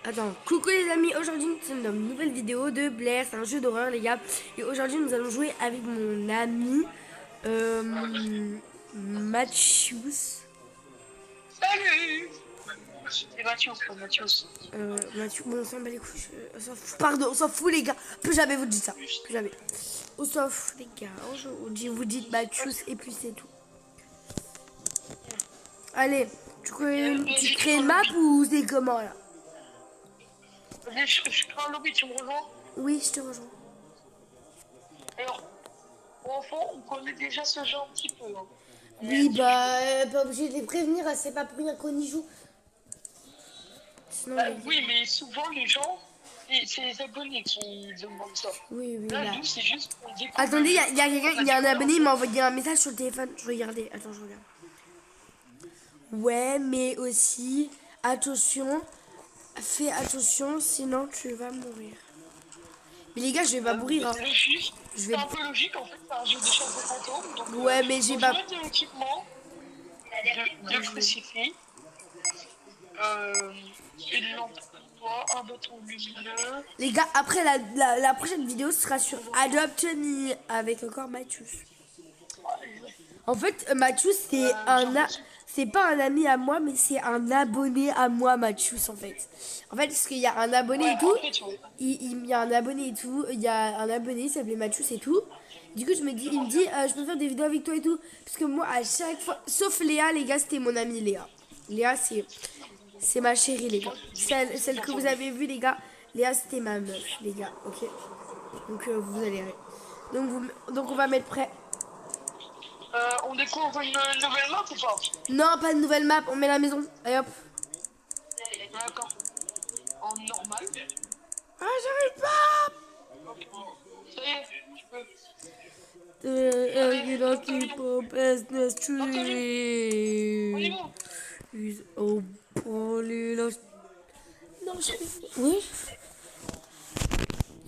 Attends, coucou les amis, aujourd'hui nous sommes dans une nouvelle vidéo de Blair, c'est un jeu d'horreur les gars. Et aujourd'hui nous allons jouer avec mon ami Mathius. Salut! C'est Mathieu, pas Mathios. Mathieu, bon, on s'en bat les couilles, on s'en fout, pardon, on s'en fout les gars. Plus jamais vous dites ça, plus jamais. On s'en fout les gars, aujourd'hui vous dites Mathius et puis c'est tout. Allez, tu crées une map ou c'est comment là? Vas-y, je crée un lobby, tu me rejoins? Oui, je te rejoins. Alors, pour enfant, on connaît déjà ce jeu un petit peu. Hein. Oui, bah, pas obligé de les prévenir, c'est pas pour rien qu'on y joue. Sinon, Oui, mais souvent les gens, c'est les abonnés qui demandent ça. oui, oui, Là, là. nous, c'est juste qu'on découvre. Attendez, il y a un abonné, il m'a envoyé un message sur le téléphone. Je regardais, attends, je regarde. Ouais, mais aussi, attention, fais attention, sinon tu vas mourir. Mais les gars, je vais pas mourir, hein. Logique. Je C'est vais... un peu logique en fait, c'est un jeu de chasse de fantômes. Donc, Ouais, mais j'ai faut pas... jouer de l'équipement, de crucifix, une lampe pour toi, un bâton lumineux. Les gars, après la prochaine vidéo sera sur Adopt Me avec encore Mathius. En fait, Mathius, c'est pas un ami à moi, mais c'est un abonné à moi, Mathius, en fait. En fait, parce qu'il y a un abonné Ouais, et tout. en fait, ouais. Il y a un abonné et tout. Il y a un abonné, il s'appelait Mathius et tout. Du coup, il me dit, je peux faire des vidéos avec toi et tout. Parce que moi, à chaque fois, sauf Léa, les gars, c'était mon amie Léa. Léa, c'est ma chérie, les gars. Celle que vous avez vue, les gars. Léa, c'était ma meuf, les gars. Ok. Donc, vous allez. Donc, on va mettre prêt. On découvre une nouvelle map ou pas? Non, pas de nouvelle map, on met la maison. Allez hop. D'accord. En normal. Ah, j'arrive pas. Ça y est, tu peux. You don't keep up business On y tree. va. Is oh, poly lost. Non, je oui.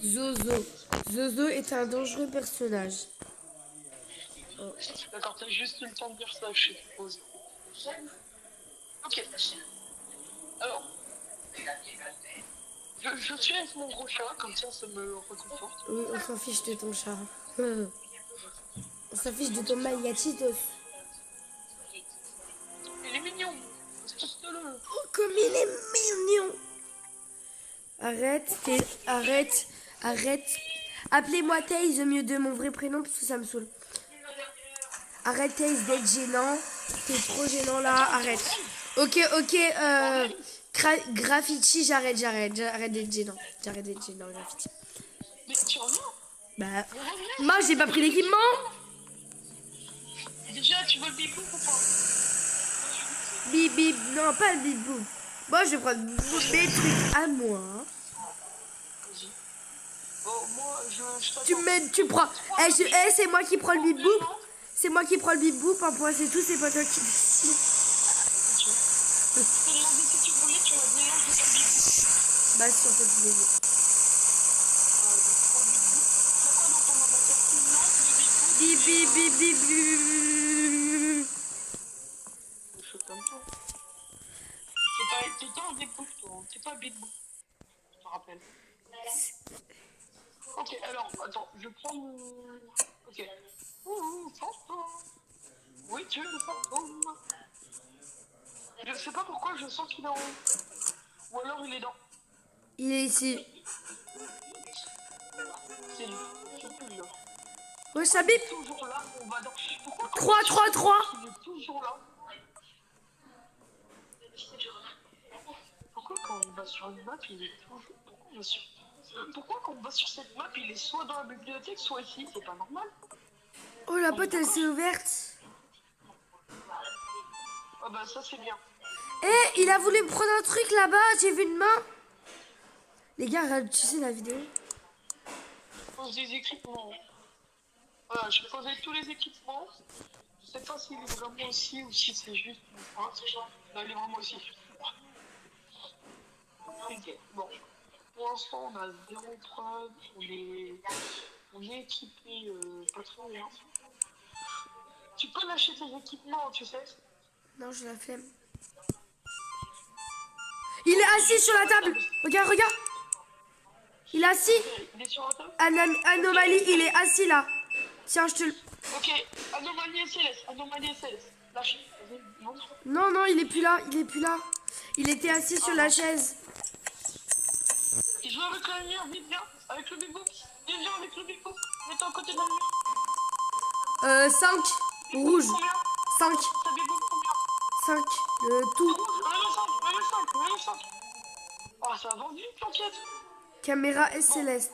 Zozo. Zozo est un dangereux personnage. D'accord, t'as juste eu le temps de dire ça, je suppose. Ok. Alors, je suis avec mon gros chat, comme ça me réconforte. Oui, on s'en fiche de ton chat. On s'en fiche de ton Magatitos. Il est mignon. Teste-le. Oh, comme il est mignon. Arrête. Appelez-moi Taze au mieux de mon vrai prénom parce que ça me saoule. Arrête Taze d'être gênant. T'es trop gênant là, arrête. Ok, graffiti, j'arrête d'être gênant. J'arrête d'être gênant, graffiti. Mais tu reviens? Bah, moi j'ai pas pris l'équipement. Déjà, tu veux le bibou ou pas? Bip bip, non pas le bip boum. Moi je vais prendre mes trucs à moi. Vas-y. Bon, moi, je Tu t'attends. mets, tu prends. C'est moi qui prends le bip boum. C'est moi qui prends le bip boum, un point c'est tout, c'est pas toi qui. Ok. Je t'ai demandé si tu voulais, tu m'as dit non, je veux pas le bibou. Bah si en fait je l'ai vu. Bip bip bip bip bip. T'es pas un big book, toi. Hein. T'es pas un big book. Je te rappelle. Ok, alors, attends, je prends mon... Ok. Ouh, fantôme. Oui, tu es le fantôme. Je sais pas pourquoi je sens qu'il est en haut. Ou alors il est dans... Il est ici. C'est lui. C'est plus là. Ouais, ça bip. Toujours là, on va dans... Pourquoi 3 3 3. il est toujours là? Pourquoi quand on va sur une map, il est toujours... Pourquoi quand on va sur cette map, il est soit dans la bibliothèque, soit ici? C'est pas normal. Oh la porte elle s'est ouverte. Ah bah ça c'est bien. Eh, il a voulu me prendre un truc là-bas, j'ai vu une main. Les gars, ralentissez la vidéo. Je pose des équipements. Voilà, je posais tous les équipements. Je sais pas s'il est vraiment ici ou si c'est juste une phrase. Non, il est vraiment ici. Ok, bon. Pour l'instant, on a zéro preuve. On est équipé pas trop bien. Tu peux lâcher tes équipements, tu sais. Non, je la flemme. Il est assis sur la table. Regarde, regarde. Il est assis. Il est sur la table. Anomalie, il est assis là. Tiens, je te le... Ok, Anomalie et Céleste. Anomalie et Céleste. Lâche. Vas-y, montre. Non, non, il est plus là. Il est plus là. Il était assis sur la chaise. Il joue avec la lumière, vite, viens. Avec le big box. Viens avec le big box. Mets-toi à côté de la lumière. 5. Rouge. Combien 5. Ça big box combien 5. Tout. Rouge, même 5. Oh, ça a vendu, t'inquiète. Caméra et Céleste.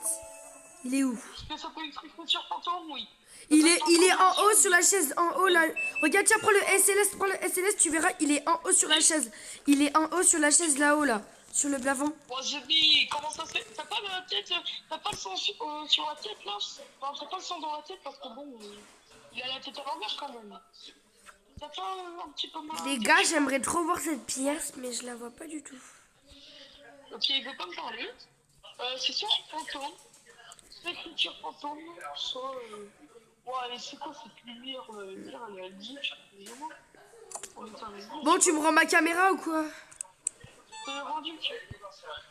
Il est où? Est-ce que ça peut être une sur fantôme? Oui. Il est en haut sur la chaise, en haut là. Regarde, tiens, prends le SLS, tu verras, il est en haut sur la chaise. Il est en haut sur la chaise là-haut là, sur le plafond. Bon, j'ai dit, comment ça se fait? T'as pas la tête, t'as pas le sang sur la tête là? Enfin, t'as pas le sang dans la tête parce que bon, il a la tête à l'envers quand même. T'as pas un petit peu mal? Les gars, j'aimerais trop voir cette pièce, mais je la vois pas du tout. Ok, il veut pas me parler. C'est soit fantôme, soit écriture fantôme, soit. Ouais, c'est quoi cette lumière? Lumière, elle est à 10, excusez-moi. Bon, tu me rends ma caméra ou quoi? Je l'ai rendu.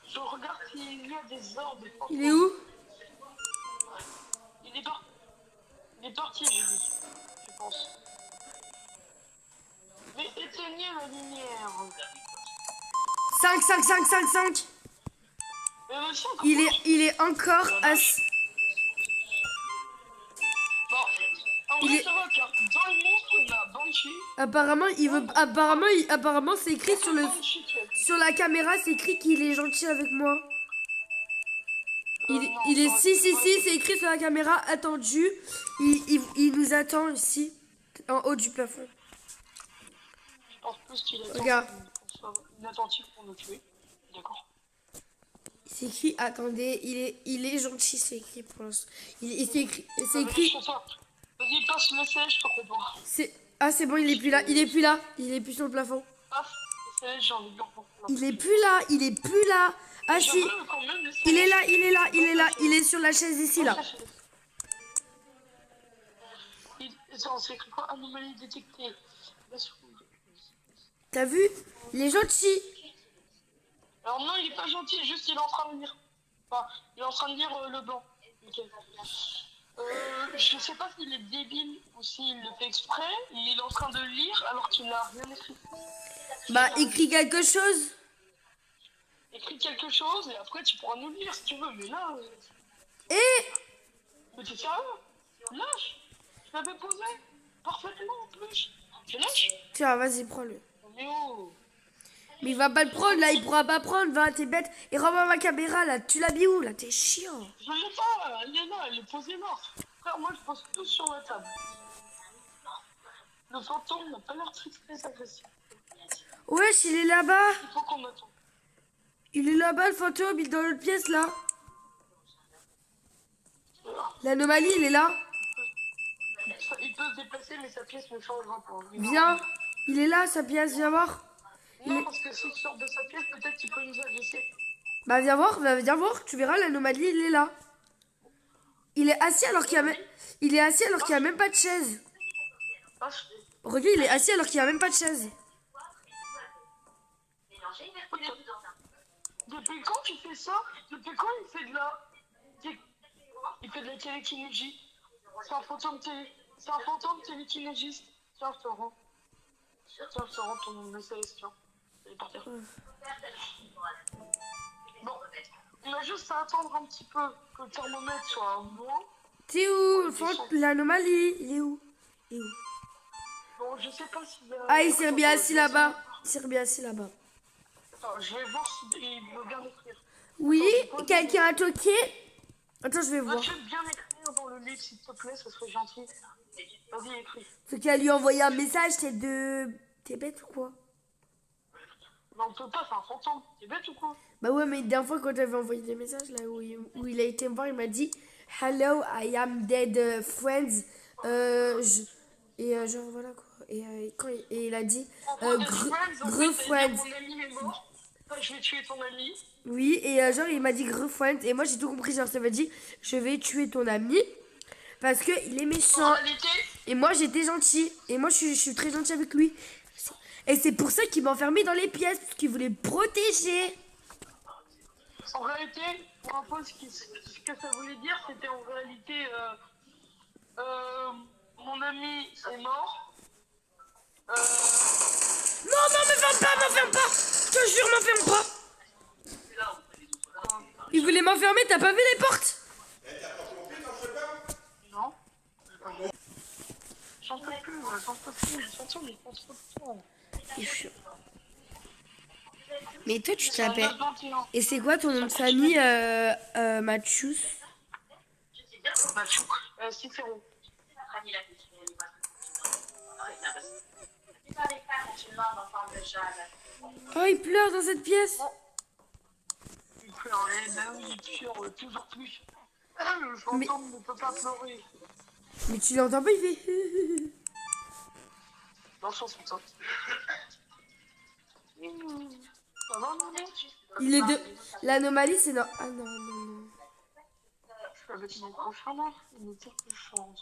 Je regarde s'il y a des orbes. Il est où? Il est parti, je pense. Mais éteignez la lumière. 5, 5, 5, 5, 5. Mais aussi, Il est encore assis. Bon, en vrai, ça va, car dans le monstre, on a Banshee. Apparemment, c'est écrit sur la caméra, c'est écrit qu'il est gentil avec moi. Il est si, c'est écrit sur la caméra, attendu. Il nous attend ici, en haut du plafond. Je pense plus qu'il attend. Regarde. Inattentif pour nous tuer. D'accord. C'est écrit, attendez, il est gentil, c'est écrit pour l'instant. C'est écrit. Vas-y, passe le siège, je te comprends. C'est bon, il est plus là, il est plus sur le plafond. Passe le siège, j'ai envie de leur Il est plus là. Ah si, il est là, il est sur la chaise ici là. C'est écrit quoi? Anomalie détectée. T'as vu? Il est gentil. Alors non, il est pas gentil, juste il est en train de lire. Enfin, il est en train de lire le blanc. Ok. Je sais pas s'il est débile ou s'il le fait exprès. Il est en train de lire alors qu'il n'a rien écrit. Bah, écris quelque chose. Écris quelque chose et après tu pourras nous le lire si tu veux. Mais là... Mais t'es sérieux? Lâche. Je l'avais posé parfaitement en plus. Je lâche. Tiens, vas-y, prends-le. Mais oh. Mais il va pas le prendre là, il pourra pas prendre, va, t'es bête. Et rends-moi ma caméra là, tu l'as mis où là? T'es chiant. Je l'ai pas, elle est là, elle est posée là. Frère, moi je pose tout sur la table. Le fantôme n'a pas l'air très agressif. Wesh, il est là-bas. Il faut qu'on attende. Il est là-bas le fantôme, il est dans l'autre pièce là. L'anomalie, il est là. Il peut se déplacer, mais sa pièce ne changera pas. Viens, il est là, sa pièce, viens voir. Non, parce que s'il sort de sa pièce, peut-être qu'il peut nous agresser. Bah viens voir, tu verras, l'anomalie, il est là. Il est assis alors qu'il y a même pas de chaise. Regarde, il est assis alors qu'il y a même pas de chaise. Depuis quand tu fais ça? Depuis quand il fait de la... Il fait de la télékinésie. C'est un fantôme télékinésiste. Tiens, je te rends. Ton message, tiens. Il est par terre. Bon, on a juste à attendre un petit peu que le thermomètre soit à moins. T'es où? L'anomalie, il est où? Bon, je sais pas s'il y a... Ah, il s'est bien assis là-bas. Attends, je vais voir s'il veut bien écrire. Oui, quelqu'un a toqué. Attends, je vais voir. Peux-tu bien écrire dans le livre, s'il te plaît, ça serait gentil. Vas-y, écris. Faut qu'elle lui envoyer un message, T'es bête ou quoi? Mais on peut pas, c'est un fantôme. T'es bête ou quoi? Bah ouais, mais la dernière fois quand j'avais envoyé des messages, là où il a été me voir, il m'a dit Hello, I am dead friends. Genre voilà quoi. Et il a dit Gros friends. Mon ami est mort. Je vais tuer ton ami. Oui, et genre il m'a dit Gros friends. Et moi j'ai tout compris, genre ça veut dire je vais tuer ton ami parce qu'il est méchant. Et moi j'étais gentil. Et moi je suis très gentil avec lui. Et c'est pour ça qu'il m'a enfermé dans les pièces, parce qu'il voulait me protéger. En réalité, pour un peu, ce que ça voulait dire, c'était en réalité, mon ami est mort. Non, non, m'enferme pas. Je te jure, m'enferme pas. Il voulait m'enfermer, t'as pas vu les portes? Non. J'en peux plus, les fantômes, ils font trop de temps. C'est chiant. Mais toi, tu C'est un t'appelles. 9-21. Et c'est quoi ton nom de famille, Mathius? Bah, Cicéron. Oh, il pleure dans cette pièce. Il pleure, il pleure toujours plus. Le fantôme ne peut pas pleurer. Mais tu l'entends pas, il fait. Dans son sens. Il est de. L'anomalie, c'est dans. Ah non, non, non. Avec mon prochain là, il était plus chance.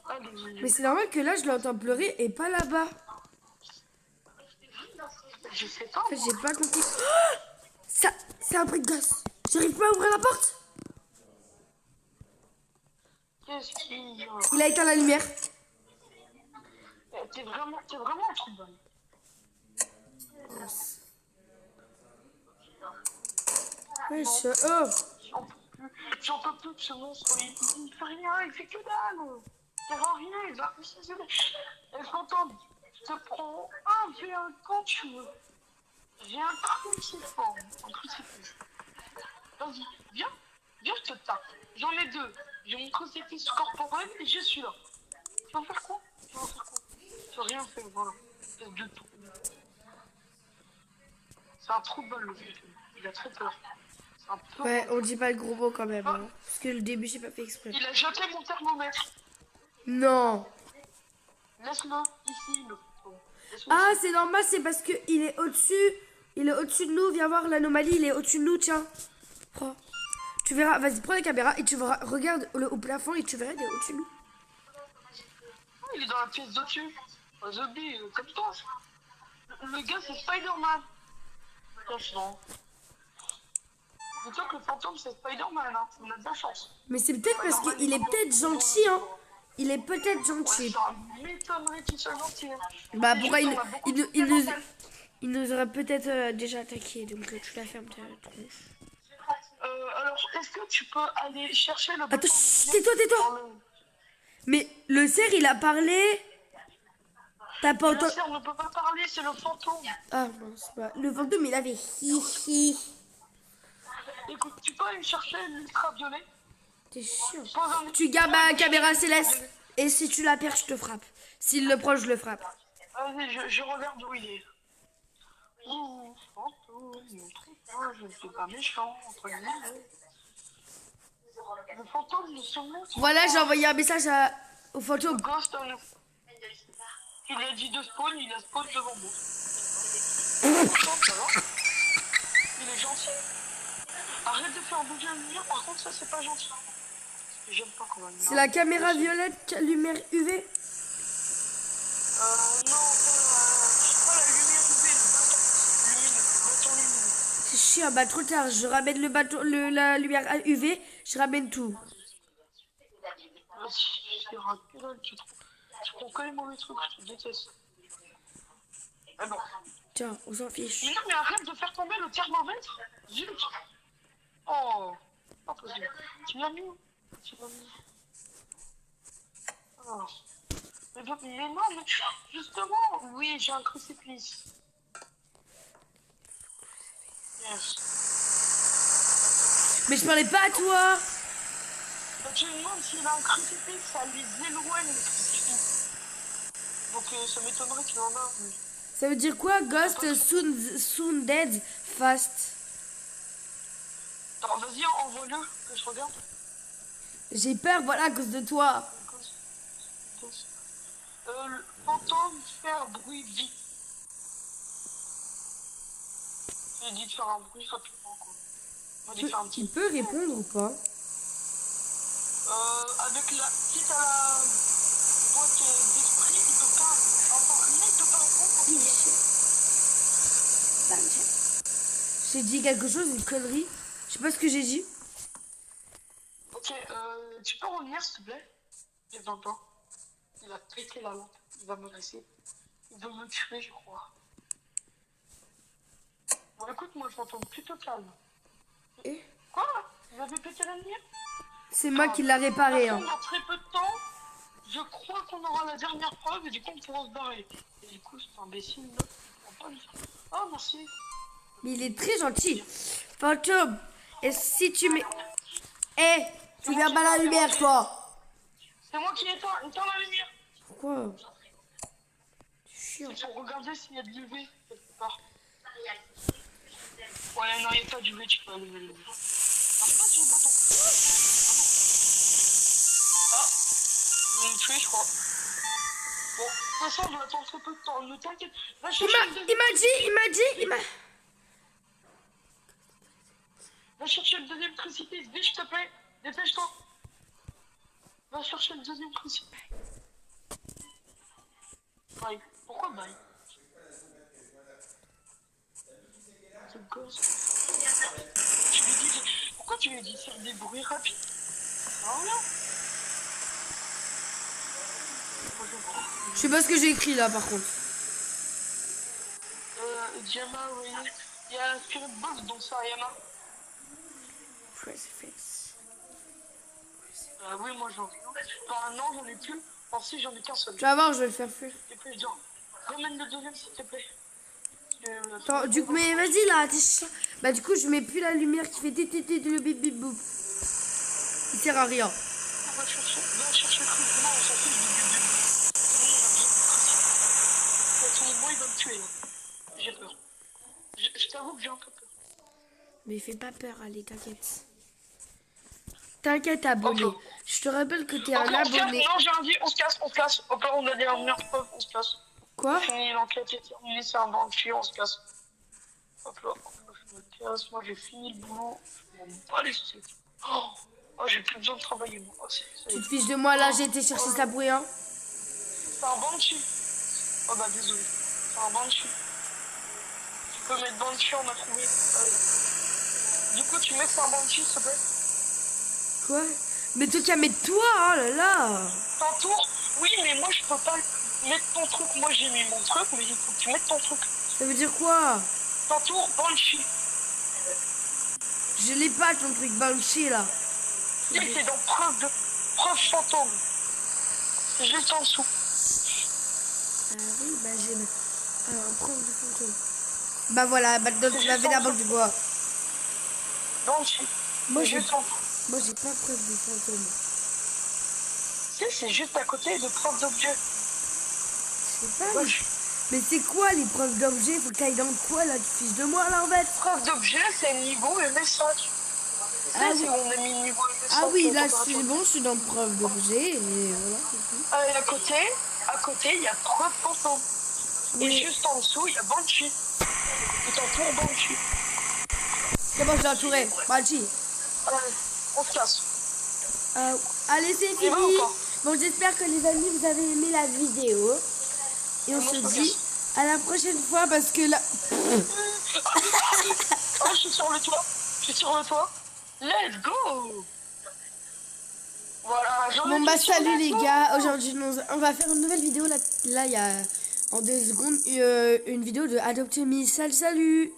Allez, Mais c'est normal que là, je l'entends pleurer et pas là-bas. je sais pas. En fait, j'ai pas compris. Oh, ça, c'est un bruit de gosse. J'arrive pas à ouvrir la porte. Qu'est-ce qu'il y a? Il a éteint la lumière. T'es vraiment un truc bonne. Ouais, oh. J'en peux plus de ce monstre. Il fait rien, il fait que dalle. Il sert à rien, il va s'isoler. Et fantôme, te prends un V1 quand tu veux. J'ai un crucifix. Vas-y, viens, je te tape. J'en ai deux. J'ai mon crucifix corporel et je suis là. Tu vas faire quoi? Tu vas rien faire, voilà. C'est de tout. C'est un trou de balle, le film. Il a trop peur. C'est un peu... Ouais, on dit pas le gros mot quand même. Hein, parce que le début, j'ai pas fait exprès. Il a jeté mon thermomètre. Non. Laisse-le ici, le fantôme. Ah, c'est normal, c'est parce que il est au-dessus. Il est au-dessus de nous. Viens voir l'anomalie, il est au-dessus de nous, tiens. Prends. Tu verras, vas-y, prends la caméra et tu verras. Regarde au plafond et tu verras, il est au-dessus de nous. Il est dans la pièce d'au-dessus. Un zombie, comme toi. Le gars, c'est Spider-Man. Franchement. Dis-toi que le fantôme, c'est Spider-Man, hein. On a de la chance. Mais c'est peut-être parce qu'il est peut-être gentil, hein. Il est peut-être gentil. Ça m'étonnerait qu'il soit gentil. Bah, pourquoi il nous aurait peut-être déjà attaqué. Donc, tu la fermes ta tronche. Alors, est-ce que tu peux aller chercher le... Attends, tais-toi. Mais le cerf, il a parlé. T'as pas Le entendu. cerf ne peut pas parler, c'est le fantôme. Ah, mince, bah, le fantôme, il avait hi. Écoute, tu peux aller chercher l'ultraviolet? T'es chiant. Pose un- Tu gardes ma caméra céleste. Et si tu la perds, je te frappe. S'il le prend, je le frappe. Vas-y, je regarde où il est. Ouh, fantôme, je ne suis pas méchant, entre guillemets. Le fantôme de ce monstre. Voilà, j'ai envoyé un message au fantôme. Ghost, il a dit de spawn, il a spawn devant moi. Fantôme, ça va? Il est gentil. Arrête de faire bouger la lumière, par contre, ça c'est pas gentil. J'aime pas quand même. C'est la caméra violette, lumière UV. Non, pas la lumière UV, le bâton lumineux. C'est chiant, bah trop tard. Je ramène le bâton, la lumière UV, je ramène tout. Tu prends que les mauvais trucs, je te déteste. Ah non. Tiens, on s'en fiche. Mais non, mais arrête de faire tomber le thermomètre. Zut. Oh, pas possible. Tu l'as mis? Oh. Mais non, mais justement, oui, j'ai un crucifix. Yes. Mais je parlais pas à toi. Quand tu me demandes s'il a un crucifix, ça lui éloigne le crucifix. Donc ça m'étonnerait qu'il en a. Mais... Ça veut dire quoi? Ghost soon dead fast. Attends, vas-y, envoie-le, que je regarde. J'ai peur, voilà, à cause de toi. Le fantôme fait un bruit vite. J'ai dit de faire un bruit rapidement, quoi. On va lui faire un petit... Il peut répondre ou pas? Avec la... Quitte à la boîte d'esprit, il peut pas... Enfin, il peut pas répondre. J'ai dit quelque chose, une connerie. Je sais pas ce que j'ai dit. Ok, tu peux revenir s'il te plaît? J'ai 20 ans. Il a pété la lampe. Il va me laisser. Il veut me tuer, je crois. Bon, écoute, moi, je m'entends plutôt calme. Et Quoi? Vous avez pété la lumière? c'est moi qui l'a réparé. Hein. Dans très peu de temps, je crois qu'on aura la dernière preuve et du coup, on pourra se barrer. Et du coup, cet imbécile, là, il prend pas le temps. Oh, merci. Mais il est très gentil. Fantôme, et si tu mets... Eh, tu viens pas la lumière, toi. C'est moi qui éteins la lumière. Pourquoi? Chiant. Il faut regarder s'il y a de l'UV quelque part. Ouais, non, il n'y a pas d'UV, tu peux allumer le lumière. Marche pas sur le bouton. Ah, ils vont me tuer, je crois. Bon, de toute façon, on doit attendre très peu de temps. Ne t'inquiète. Va chercher le deuxième. Il m'a... Va chercher le deuxième crucifix. Vite, s'il te plaît. Dépêche-toi. Va chercher le deuxième crucifix. Bye. Pourquoi bye? C'est gosse. Pourquoi tu lui as dit faire des bruits rapides? Ah là. Je sais pas ce que j'ai écrit là, par contre. Diana, oui. Il y a un spirit box dans ça, Yana. Crucifix. Oui, moi j'en ai. Enfin, non, j'en ai plus. Enfin, si, j'en ai qu'un seul. Tu vas voir, je vais le faire fuir. Et puis, genre, ramène le deuxième, s'il te plaît. Attends, du coup, mais vas-y là, t'es chiant. Bah, du coup, je mets plus la lumière qui fait tétété de le bip bip boum. Il sert à rien. Va chercher le truc. Non, on s'en fiche du but. Ton moi, il va me tuer. J'ai peur. Je t'avoue que j'ai un peu peur. Mais fais pas peur, allez, t'inquiète. T'inquiète, abonné. Okay. Je te rappelle que t'es Okay, un abonné. Non, j'ai rien dit, on se casse. Au cas où on a des dernières preuves, on se casse. Quoi? Fini, l'enquête est terminée, c'est un banquier, on se casse. Hop là, je me casse, moi j'ai fini le boulot. Je m'en bats les steaks. Oh, j'ai plus besoin de travailler, moi. Tu te fiches de moi là, j'ai été chercher ça pour rien. C'est un banshee. Oh bah désolé, c'est un banshee. Tu peux mettre banshee, on a trouvé. Allez. Du coup, tu mets que c'est un banshee, s'il te plaît. Quoi? Mais toi qui as mettre toi, oh là là. Ton tour? Oui, mais moi je peux pas mettre ton truc. Moi j'ai mis mon truc, mais il faut que tu mettes ton truc. Ça veut dire quoi? Ton tour, banshee. Je l'ai pas ton truc banshee là. Oui, c'est dans preuve fantôme. C'est juste en dessous. Ah oui, bah j'ai un preuve de fantôme. Bah voilà, maintenant tu m'as fait n'importe quoi. Banshee. Moi j'ai juste en dessous. Moi j'ai pas preuve de fantôme. C'est juste à côté de preuve d'objet. Je sais pas. Mais c'est quoi les preuves d'objet? Faut que t'ailles dans quoi là? Tu fiches de moi là en fait? Preuve d'objet, c'est niveau MS5. Ah oui. On a mis niveau MS5. Ah oui, là c'est bon, je suis dans preuve d'objet et voilà. Et à côté, il y a preuve fantôme. Oui. Et juste en dessous, il y a banshee. Et t'entoures banshee. C'est bon, je l'ai entouré. Banshee. On se casse. Allez, c'est fini. Bon, j'espère que les amis, vous avez aimé la vidéo. Et on se dit à la prochaine fois parce que là... Oh, je suis sur le toit. Let's go. Voilà. Bon, bah salut les gars. Aujourd'hui, on va faire une nouvelle vidéo. Là il y a en 2 secondes une vidéo de Adopt Me. Salut.